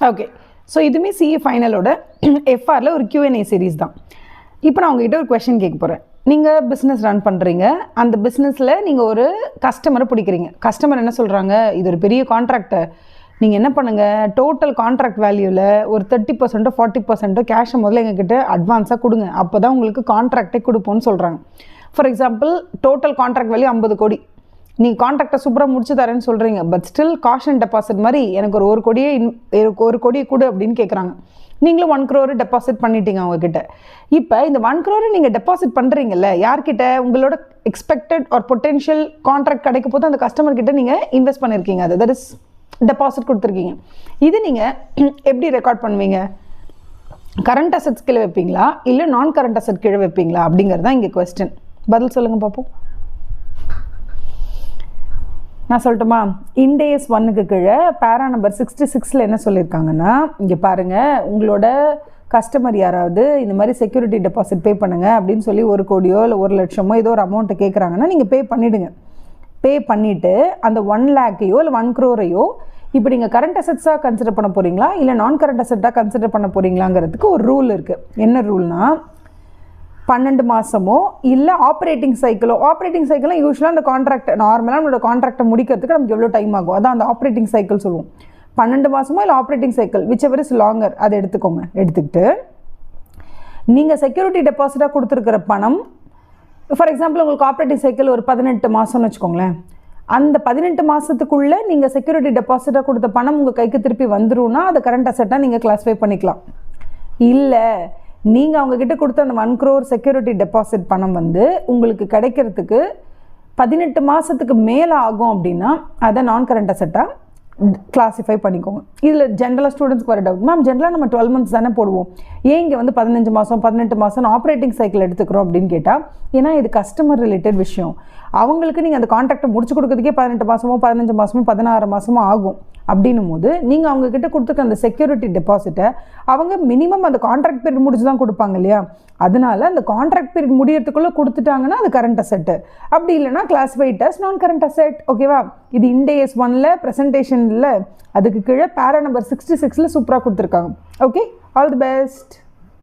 Okay, so இதுவுமே CA ஃபைனலோட எஃப்ஆரில் ஒரு Q&A series தான். இப்போ நான் உங்ககிட்ட ஒரு கொஷின் கேட்க போகிறேன். நீங்கள் பிஸ்னஸ் ரன் பண்ணுறீங்க, அந்த பிஸ்னஸில் நீங்கள் ஒரு கஸ்டமரை பிடிக்கிறீங்க. கஸ்டமர் என்ன சொல்கிறாங்க, இது ஒரு பெரிய கான்ட்ராக்டை, நீங்கள் என்ன பண்ணுங்கள், டோட்டல் கான்ட்ராக்ட் வேல்யூவில் ஒரு 30% 40% கேஷை முதல்ல எங்ககிட்ட அட்வான்ஸாக கொடுங்க, அப்போ தான் உங்களுக்கு கான்ட்ராக்டே கொடுப்போன்னு சொல்கிறாங்க. For example, total contract value 50 கோடி, நீங்கள் கான்ட்ராக்டை சூப்பராக முடிச்சு தரேன்னு சொல்கிறீங்க, பட் ஸ்டில் காஷன் டெபாசிட் மாதிரி எனக்கு ஒரு கோடியை கொடு அப்படின்னு கேட்குறாங்க. நீங்களும் 1 crore டெபாசிட் பண்ணிட்டீங்க அவங்கக்கிட்ட. இப்போ இந்த 1 crore நீங்கள் டெபாசிட் பண்ணுறீங்கல்ல, யார்கிட்ட, உங்களோட எக்ஸ்பெக்டட் ஆர் பொட்டென்ஷியல் கான்ட்ராக்ட் கிடைக்க போது அந்த கஸ்டமர்கிட்ட நீங்கள் இன்வெஸ்ட் பண்ணியிருக்கீங்க, அது தட் இஸ் டெபாசிட் கொடுத்துருக்கீங்க. இது நீங்கள் எப்படி ரெக்கார்ட் பண்ணுவீங்க? கரண்ட் அசெட்ஸ் கீழே வைப்பீங்களா இல்லை நான் கரண்ட் அசெட் கீழே வைப்பீங்களா அப்படிங்கிறது தான் இங்கே கொஸ்டின். பதில் சொல்லுங்கள் பார்ப்போம். நான் சொல்லட்டுமா? இண்டேஸ் 1க்கு கீழே பேரா நம்பர் 66 என்ன சொல்லியிருக்காங்கன்னா, இங்கே பாருங்கள், உங்களோட கஸ்டமர் யாராவது இந்த மாதிரி செக்யூரிட்டி டெபாசிட் பே பண்ணுங்கள் அப்படின்னு சொல்லி 1 கோடியோ இல்லை 1 லட்சமோ ஏதோ ஒரு அமௌண்ட்டை கேட்குறாங்கன்னா நீங்கள் பே பண்ணிவிடுங்க. பே பண்ணிவிட்டு அந்த 1 lakhையோ இல்லை 1 crore இப்போ நீங்கள் கரண்ட் அசெட்ஸாக கன்சிடர் பண்ண போகிறீங்களா இல்லை நான் கரண்ட் அசெட்டாக கன்சிடர் பண்ண போகிறீங்களாங்கிறதுக்கு ஒரு ரூல் இருக்குது. என்ன ரூல்னா, 12 மாதமோ இல்லை ஆப்ரேட்டிங் சைக்கிளும் யூஸ்வலாக அந்த கான்ட்ராக்ட் நார்மலாக நம்மளோட கான்ட்ராக்டை முடிக்கிறதுக்கு நமக்கு எவ்வளோ டைம் ஆகும், அதான் அந்த ஆப்ரேட்டிங் சைக்கிள் சொல்லுவோம். 12 மாதமோ இல்லை operating cycle which ever is longer, அதை எடுத்துக்கோங்க. எடுத்துக்கிட்டு நீங்கள் செக்யூரிட்டி டெபாசிட்டாக கொடுத்துருக்கிற பணம், ஃபார் எக்ஸாம்பிள் உங்களுக்கு ஆப்ரேட்டிங் சைக்கிள் ஒரு 18 மாதம்னு வச்சுக்கோங்களேன், அந்த 18 மாதத்துக்குள்ளே நீங்கள் செக்யூரிட்டி டெபாசிட்டாக கொடுத்த பணம் உங்கள் கைக்கு திருப்பி வந்துரும்னா அதை கரண்ட் அசெட்டாக நீங்கள் கிளாஸிஃபை பண்ணிக்கலாம். இல்லை நீங்கள் அவங்கக்கிட்ட கொடுத்த அந்த 1 crore செக்யூரிட்டி டெபாசிட் பணம் வந்து உங்களுக்கு கிடைக்கிறதுக்கு 18 மாதத்துக்கு மேலே ஆகும் அப்படின்னா அதை நான் கரண்ட் அசெட்டாக கிளாஸிஃபை பண்ணிக்கோங்க. இதில் ஜென்ரலாக ஸ்டூடெண்ட்ஸ்க்கு வர டவுட், மேம் ஜென்ரலாக நம்ம 12 months தானே போடுவோம், ஏன் இங்கே வந்து 15 மாதம் 18 மாதம் ஆப்ரேட்டிங் சைக்கிள் எடுத்துக்கிறோம் அப்படின்னு கேட்டால், ஏன்னா இது கஸ்டமர் ரிலேட்டட் விஷயம். அவங்களுக்கு நீங்கள் அந்த கான்ட்ராக்டை முடிச்சு கொடுக்கறதுக்கே 18 மாதமோ 15 மாதமோ 16 மாதமோ ஆகும். அப்படின்னும் போது நீங்கள் அவங்கக்கிட்ட கொடுத்துருக்க அந்த செக்யூரிட்டி டெபாசிட்டை அவங்க மினிமம் அந்த கான்ட்ராக்ட் பீரியட் முடிச்சு தான் கொடுப்பாங்க இல்லையா, அதனால அந்த கான்ட்ராக்ட் பீரியட் முடியறதுக்குள்ளே கொடுத்துட்டாங்கன்னா அது கரண்ட் அசெட்டு, அப்படி இல்லைனா கிளாஸிஃபைட் அஸ் நான் கரண்ட் அசெட். ஓகேவா? இது இண்டேஸ் 1ல் ப்ரெசன்டேஷனில் அதுக்கு கீழே பேரா நம்பர் 66 சூப்பராக கொடுத்துருக்காங்க. Okay, all the best.